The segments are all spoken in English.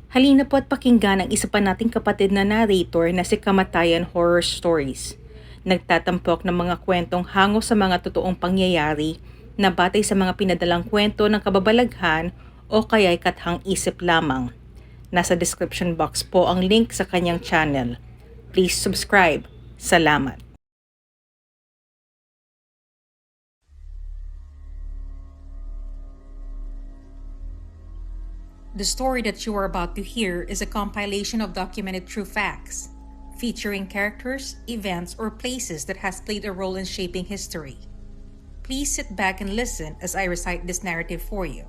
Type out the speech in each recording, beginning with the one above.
Halina po at pakinggan ang isa pa nating kapatid na narrator na si Kamatayan Horror Stories. Nagtatampok ng mga kwentong hango sa mga totoong pangyayari na batay sa mga pinadalang kwento ng kababalaghan o kaya'y kathang isip lamang. Nasa description box po ang link sa kanyang channel. Please subscribe. Salamat. The story that you are about to hear is a compilation of documented true facts, featuring characters, events, or places that has played a role in shaping history. Please sit back and listen as I recite this narrative for you.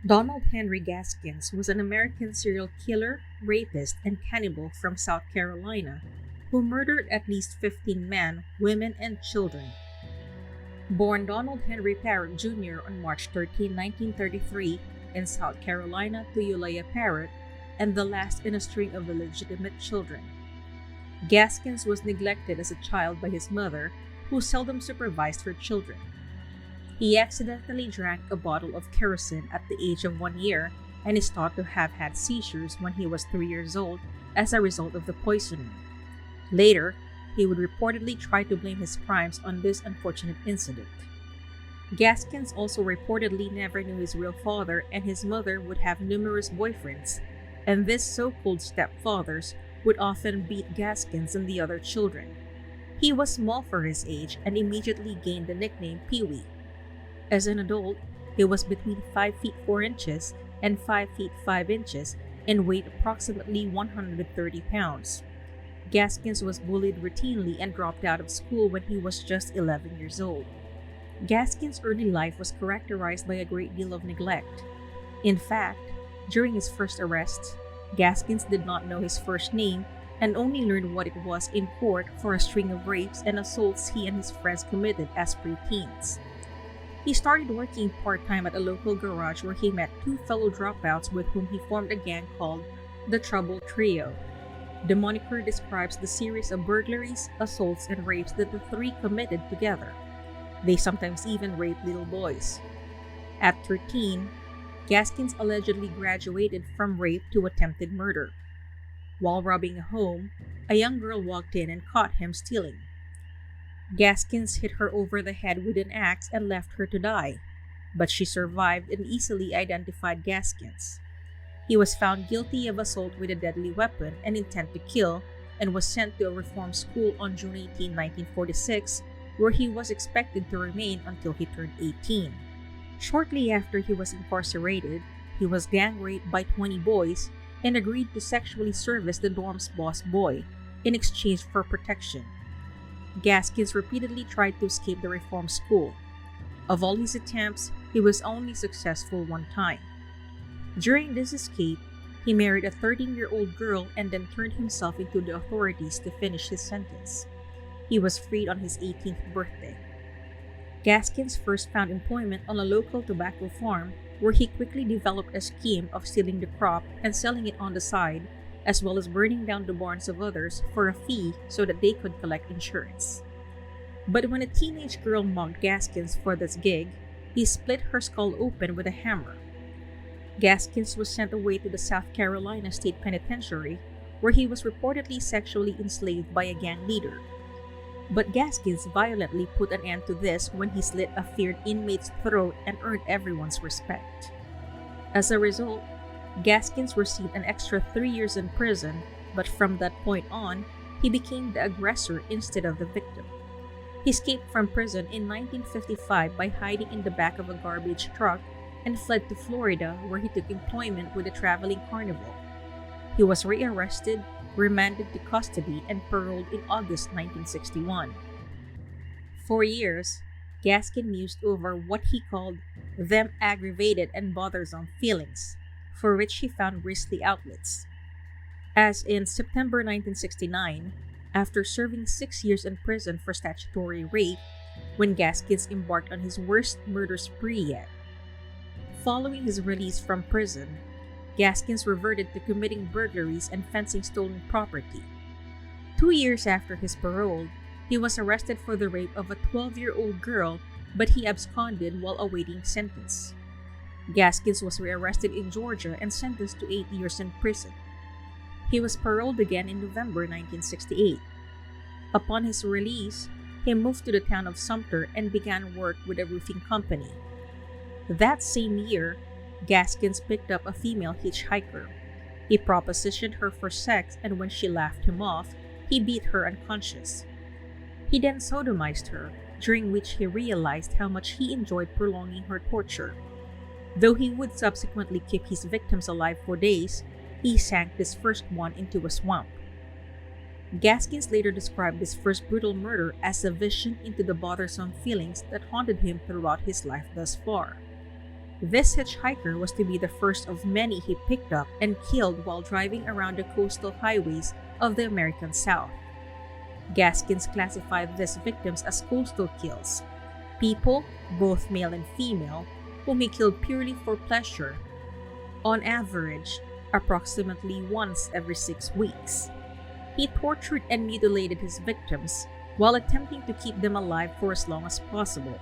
Donald Henry Gaskins was an American serial killer, rapist, and cannibal from South Carolina who murdered at least 15 men, women, and children. Born Donald Henry Parrott Jr. on March 13, 1933, in South Carolina to Eulia Parrott, and the last in a string of illegitimate children. Gaskins was neglected as a child by his mother, who seldom supervised her children. He accidentally drank a bottle of kerosene at the age of 1 year and is thought to have had seizures when he was 3 years old as a result of the poisoning. Later, he would reportedly try to blame his crimes on this unfortunate incident. Gaskins also reportedly never knew his real father, and his mother would have numerous boyfriends, and these so-called stepfathers would often beat Gaskins and the other children. He was small for his age and immediately gained the nickname Pee-wee. As an adult, he was between 5 feet 4 inches and 5 feet 5 inches and weighed approximately 130 pounds. Gaskins was bullied routinely and dropped out of school when he was just 11 years old. Gaskins' early life was characterized by a great deal of neglect. In fact, during his first arrest, Gaskins did not know his first name and only learned what it was in court for a string of rapes and assaults he and his friends committed as preteens. He started working part-time at a local garage where he met 2 fellow dropouts with whom he formed a gang called the Trouble Trio. The moniker describes the series of burglaries, assaults, and rapes that the 3 committed together. They sometimes even raped little boys. At 13, Gaskins allegedly graduated from rape to attempted murder. While robbing a home, a young girl walked in and caught him stealing. Gaskins hit her over the head with an axe and left her to die, but she survived and easily identified Gaskins. He was found guilty of assault with a deadly weapon and intent to kill and was sent to a reform school on June 18, 1946, where he was expected to remain until he turned 18. Shortly after he was incarcerated, he was gang raped by 20 boys and agreed to sexually service the dorm's boss boy in exchange for protection. Gaskins repeatedly tried to escape the reform school. Of all his attempts, he was only successful 1 time. During this escape, he married a 13-year-old girl and then turned himself into the authorities to finish his sentence. He was freed on his 18th birthday. Gaskins first found employment on a local tobacco farm where he quickly developed a scheme of stealing the crop and selling it on the side, as well as burning down the barns of others for a fee so that they could collect insurance. But when a teenage girl mugged Gaskins for this gig, he split her skull open with a hammer. Gaskins was sent away to the South Carolina State Penitentiary, where he was reportedly sexually enslaved by a gang leader. But Gaskins violently put an end to this when he slit a feared inmate's throat and earned everyone's respect. As a result, Gaskins received an extra 3 years in prison, but from that point on, he became the aggressor instead of the victim. He escaped from prison in 1955 by hiding in the back of a garbage truck and fled to Florida, where he took employment with a traveling carnival. He was rearrested, remanded to custody, and paroled in August 1961. For years, Gaskin mused over what he called them aggravated and bothersome feelings, for which he found grisly outlets. As in September 1969, after serving 6 years in prison for statutory rape, when Gaskins embarked on his worst murder spree yet. Following his release from prison, Gaskins reverted to committing burglaries and fencing stolen property. 2 years after his parole, he was arrested for the rape of a 12-year-old girl, but he absconded while awaiting sentence. Gaskins was rearrested in Georgia and sentenced to 8 years in prison. He was paroled again in November 1968. Upon his release, he moved to the town of Sumter and began work with a roofing company. That same year, Gaskins picked up a female hitchhiker. He propositioned her for sex, and when she laughed him off, he beat her unconscious. He then sodomized her, during which he realized how much he enjoyed prolonging her torture. Though he would subsequently keep his victims alive for days, he sank this first one into a swamp. Gaskins later described this first brutal murder as a vision into the bothersome feelings that haunted him throughout his life thus far. This hitchhiker was to be the first of many he picked up and killed while driving around the coastal highways of the American South. Gaskins classified these victims as coastal kills, people, both male and female, whom he killed purely for pleasure, on average, approximately once every 6 weeks. He tortured and mutilated his victims while attempting to keep them alive for as long as possible.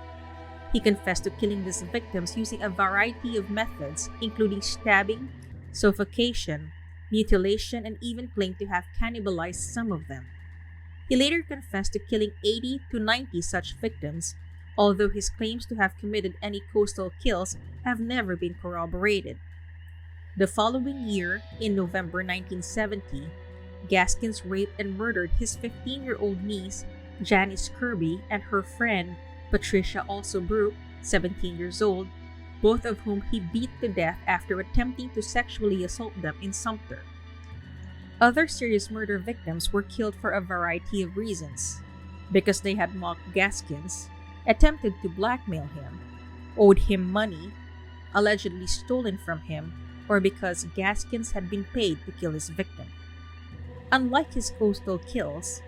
He confessed to killing these victims using a variety of methods, including stabbing, suffocation, mutilation, and even claimed to have cannibalized some of them. He later confessed to killing 80 to 90 such victims, although his claims to have committed any coastal kills have never been corroborated. The following year, in November 1970, Gaskins raped and murdered his 15-year-old niece, Janice Kirby, and her friend, Patricia also Brooke, 17 years old, both of whom he beat to death after attempting to sexually assault them in Sumter. Other serious murder victims were killed for a variety of reasons: because they had mocked Gaskins, attempted to blackmail him, owed him money, allegedly stolen from him, or because Gaskins had been paid to kill his victim. Unlike his coastal kills,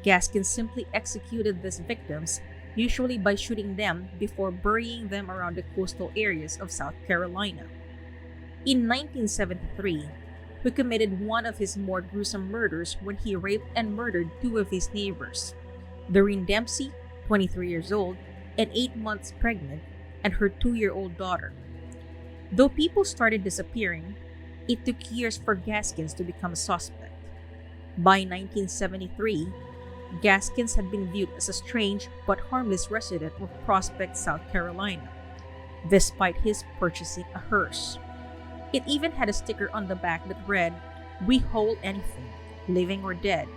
Gaskins simply executed these victims, usually by shooting them before burying them around the coastal areas of South Carolina. In 1973, he committed one of his more gruesome murders when he raped and murdered 2 of his neighbors, Doreen Dempsey, 23 years old, and 8 months pregnant, and her 2-year-old daughter. Though people started disappearing, it took years for Gaskins to become a suspect. By 1973, Gaskins had been viewed as a strange but harmless resident of Prospect, South Carolina, despite his purchasing a hearse. It even had a sticker on the back that read, "We hold anything, living or dead,"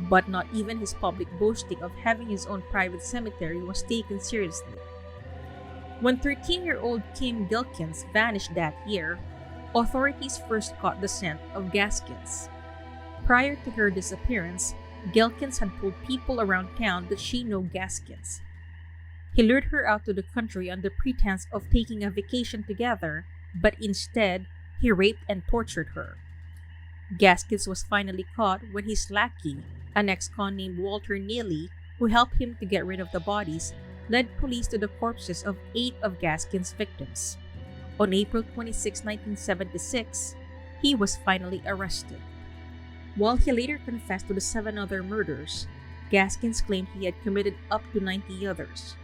but not even his public boasting of having his own private cemetery was taken seriously. When 13-year-old Kim Gilkins vanished that year, authorities first caught the scent of Gaskins. Prior to her disappearance, Gilkins had told people around town that she knew Gaskins. He lured her out to the country under pretense of taking a vacation together, but instead, he raped and tortured her. Gaskins was finally caught when his lackey, an ex-con named Walter Neely, who helped him to get rid of the bodies, led police to the corpses of 8 of Gaskins' victims. On April 26, 1976, he was finally arrested. While he later confessed to the 7 other murders, Gaskins claimed he had committed up to 90 others.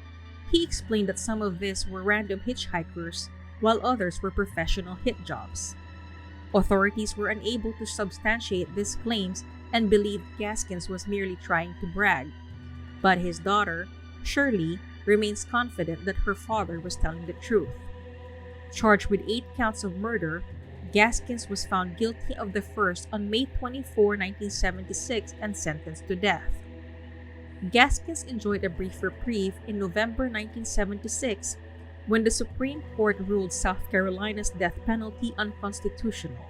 He explained that some of these were random hitchhikers, while others were professional hit jobs. Authorities were unable to substantiate these claims and believed Gaskins was merely trying to brag. But his daughter, Shirley, remains confident that her father was telling the truth. Charged with 8 counts of murder, Gaskins was found guilty of the first on May 24, 1976 and sentenced to death. Gaskins enjoyed a brief reprieve in November 1976 when the Supreme Court ruled South Carolina's death penalty unconstitutional.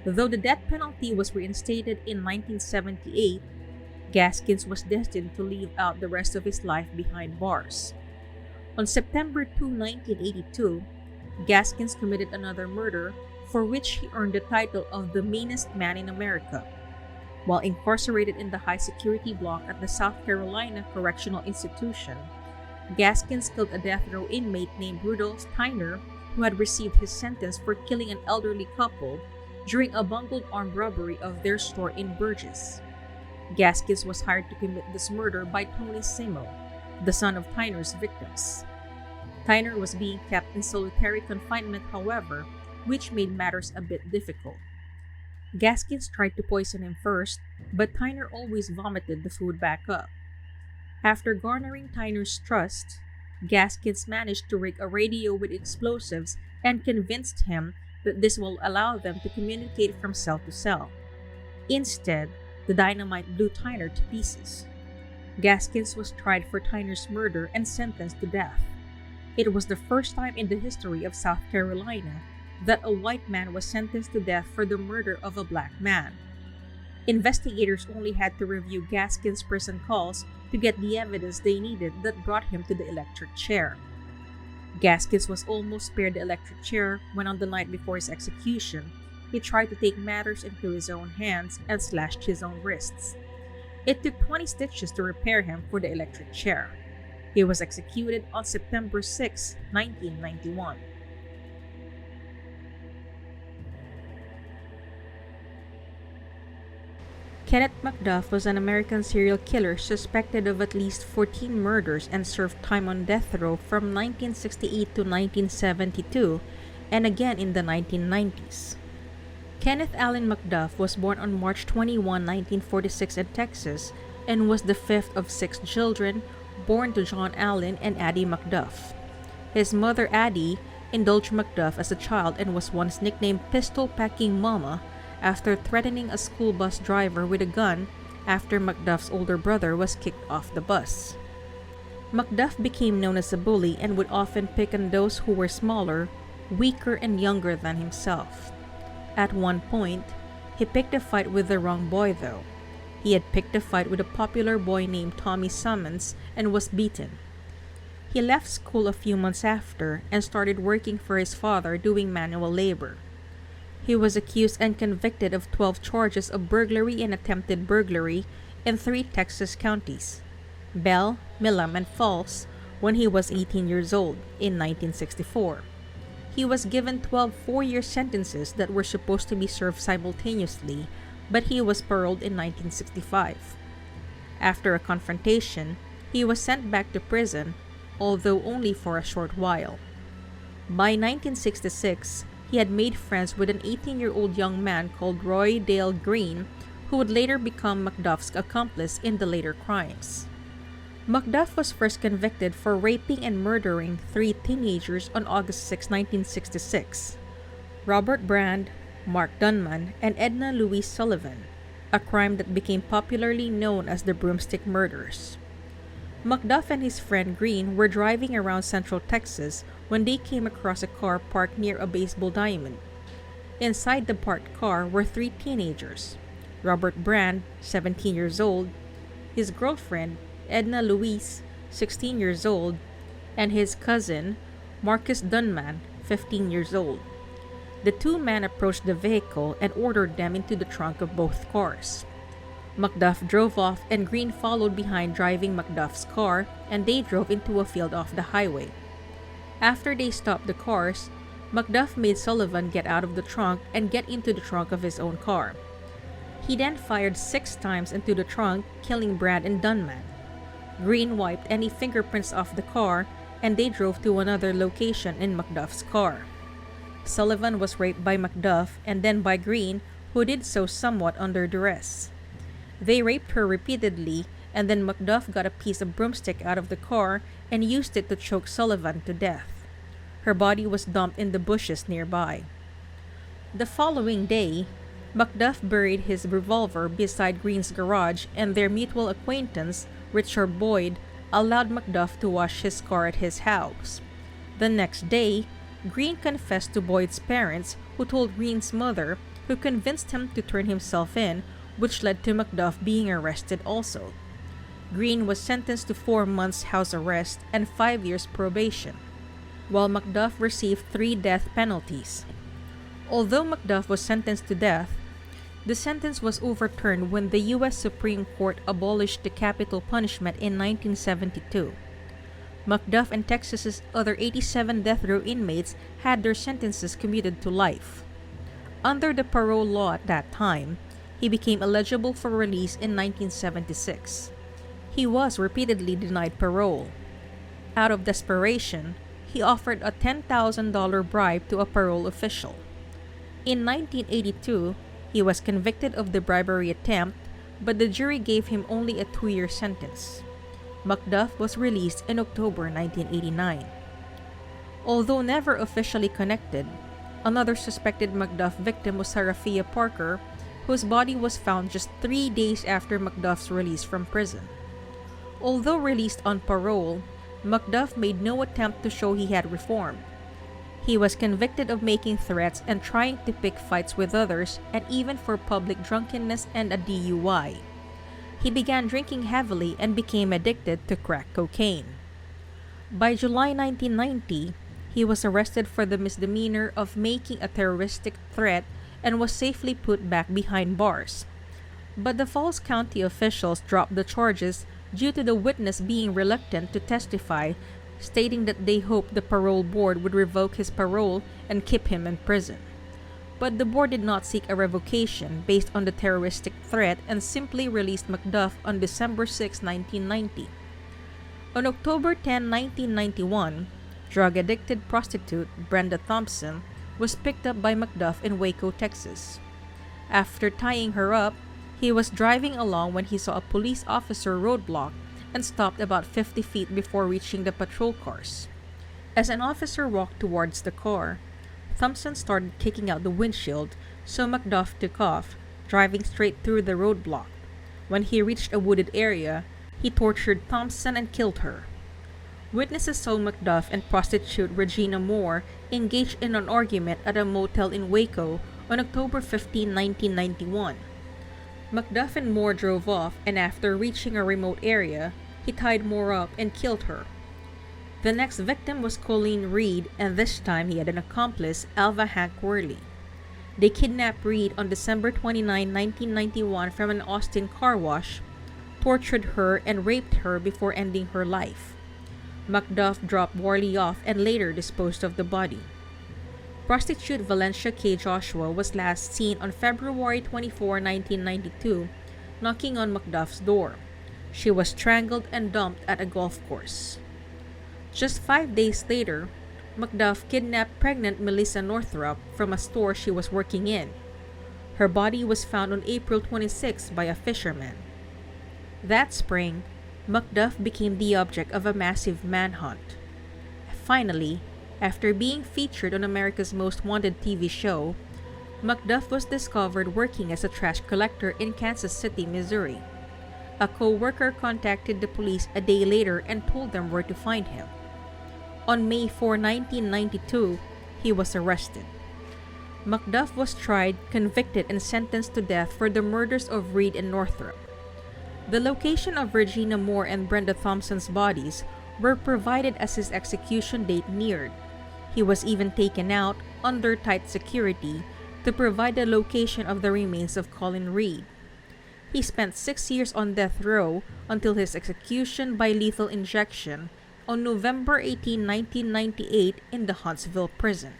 Though the death penalty was reinstated in 1978, Gaskins was destined to live out the rest of his life behind bars. On September 2, 1982, Gaskins committed another murder for which he earned the title of the meanest man in America. While incarcerated in the high-security block at the South Carolina Correctional Institution, Gaskins killed a death row inmate named Rudolph Tyner, who had received his sentence for killing an elderly couple during a bungled armed robbery of their store in Burgess. Gaskins was hired to commit this murder by Tony Simo, the son of Tyner's victims. Tyner was being kept in solitary confinement, however, which made matters a bit difficult. Gaskins tried to poison him first, but Tyner always vomited the food back up. After garnering Tyner's trust, Gaskins managed to rig a radio with explosives and convinced him that this will allow them to communicate from cell to cell. Instead, the dynamite blew Tyner to pieces. Gaskins was tried for Tyner's murder and sentenced to death. It was the first time in the history of South Carolina that a white man was sentenced to death for the murder of a black man. Investigators only had to review Gaskins' prison calls to get the evidence they needed that brought him to the electric chair. Gaskins was almost spared the electric chair when, on the night before his execution, he tried to take matters into his own hands and slashed his own wrists. It took 20 stitches to repair him for the electric chair. He was executed on September 6, 1991. Kenneth McDuff was an American serial killer suspected of at least 14 murders and served time on death row from 1968 to 1972 and again in the 1990s. Kenneth Allen McDuff was born on March 21, 1946 in Texas and was the fifth of 6 children born to John Allen and Addie McDuff. His mother Addie indulged McDuff as a child and was once nicknamed Pistol Packing Mama after threatening a school bus driver with a gun after McDuff's older brother was kicked off the bus. McDuff became known as a bully and would often pick on those who were smaller, weaker, and younger than himself. At one point, he picked a fight with the wrong boy though. He had picked a fight with a popular boy named Tommy Summons and was beaten. He left school a few months after and started working for his father doing manual labor. He was accused and convicted of 12 charges of burglary and attempted burglary in 3 Texas counties, Bell, Milam, and Falls, when he was 18 years old in 1964. He was given 12 4-year sentences that were supposed to be served simultaneously, but he was paroled in 1965. After a confrontation, he was sent back to prison, although only for a short while. By 1966, he had made friends with an 18-year-old young man called Roy Dale Green, who would later become McDuff's accomplice in the later crimes. McDuff was first convicted for raping and murdering 3 teenagers on August 6, 1966, Robert Brand, Mark Dunman, and Edna Louise Sullivan, a crime that became popularly known as the Broomstick Murders. McDuff and his friend Green were driving around Central Texas when they came across a car parked near a baseball diamond. Inside the parked car were 3 teenagers: Robert Brand, 17 years old, his girlfriend, Edna Louise, 16 years old, and his cousin, Marcus Dunman, 15 years old. The 2 men approached the vehicle and ordered them into the trunk of both cars. McDuff drove off and Green followed behind driving McDuff's car, and they drove into a field off the highway. After they stopped the cars, McDuff made Sullivan get out of the trunk and get into the trunk of his own car. He then fired 6 times into the trunk, killing Brad and Dunman. Green wiped any fingerprints off the car, and they drove to another location in McDuff's car. Sullivan was raped by McDuff and then by Green, who did so somewhat under duress. They raped her repeatedly, and then McDuff got a piece of broomstick out of the car and used it to choke Sullivan to death. Her body was dumped in the bushes nearby. The following day, McDuff buried his revolver beside Green's garage, and their mutual acquaintance, Richard Boyd, allowed McDuff to wash his car at his house. The next day, Green confessed to Boyd's parents, who told Green's mother, who convinced him to turn himself in, which led to McDuff being arrested also. Green was sentenced to 4 months house arrest and 5 years probation, while McDuff received 3 death penalties. Although McDuff was sentenced to death, the sentence was overturned when the U.S. Supreme Court abolished the capital punishment in 1972. McDuff and Texas's other 87 death row inmates had their sentences commuted to life. Under the parole law at that time, he became eligible for release in 1976. He was repeatedly denied parole. Out of desperation, he offered a $10,000 bribe to a parole official. In 1982, he was convicted of the bribery attempt, but the jury gave him only a 2-year sentence. McDuff was released in October 1989. Although never officially connected, another suspected McDuff victim was Sarafia Parker, whose body was found just 3 days after McDuff's release from prison. Although released on parole, McDuff made no attempt to show he had reformed. He was convicted of making threats and trying to pick fights with others, and even for public drunkenness and a DUI. He began drinking heavily and became addicted to crack cocaine. By July 1990, he was arrested for the misdemeanor of making a terroristic threat and was safely put back behind bars. But the Falls County officials dropped the charges due to the witness being reluctant to testify, stating that they hoped the parole board would revoke his parole and keep him in prison. But the board did not seek a revocation based on the terroristic threat and simply released McDuff on December 6, 1990. On October 10, 1991, drug-addicted prostitute Brenda Thompson was picked up by McDuff in Waco, Texas. After tying her up, he was driving along when he saw a police officer roadblock and stopped about 50 feet before reaching the patrol cars. As an officer walked towards the car, Thompson started kicking out the windshield, so McDuff took off, driving straight through the roadblock. When he reached a wooded area, he tortured Thompson and killed her. Witnesses saw McDuff and prostitute Regina Moore engaged in an argument at a motel in Waco on October 15, 1991. McDuff and Moore drove off, and after reaching a remote area, he tied Moore up and killed her. The next victim was Colleen Reed, and this time he had an accomplice, Alva Worley. They kidnapped Reed on December 29, 1991 from an Austin car wash, tortured her, and raped her before ending her life. McDuff dropped Worley off and later disposed of the body. Prostitute Valencia K. Joshua was last seen on February 24, 1992, knocking on McDuff's door. She was strangled and dumped at a golf course. Just 5 days later, McDuff kidnapped pregnant Melissa Northrup from a store she was working in. Her body was found on April 26 by a fisherman. That spring, McDuff became the object of a massive manhunt. Finally, after being featured on America's Most Wanted TV show, McDuff was discovered working as a trash collector in Kansas City, Missouri. A co-worker contacted the police a day later and told them where to find him. On May 4, 1992, he was arrested. McDuff was tried, convicted, and sentenced to death for the murders of Reed and Northrup. The location of Regina Moore and Brenda Thompson's bodies were provided as his execution date neared. He was even taken out under tight security to provide the location of the remains of Colleen Reed. He spent 6 years on death row until his execution by lethal injection on November 18, 1998 in the Huntsville prison.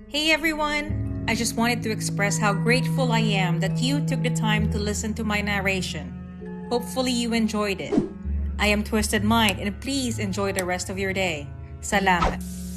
Hey everyone! I just wanted to express how grateful I am that you took the time to listen to my narration. Hopefully you enjoyed it. I am Twisted Mind, and please enjoy the rest of your day. Salamat!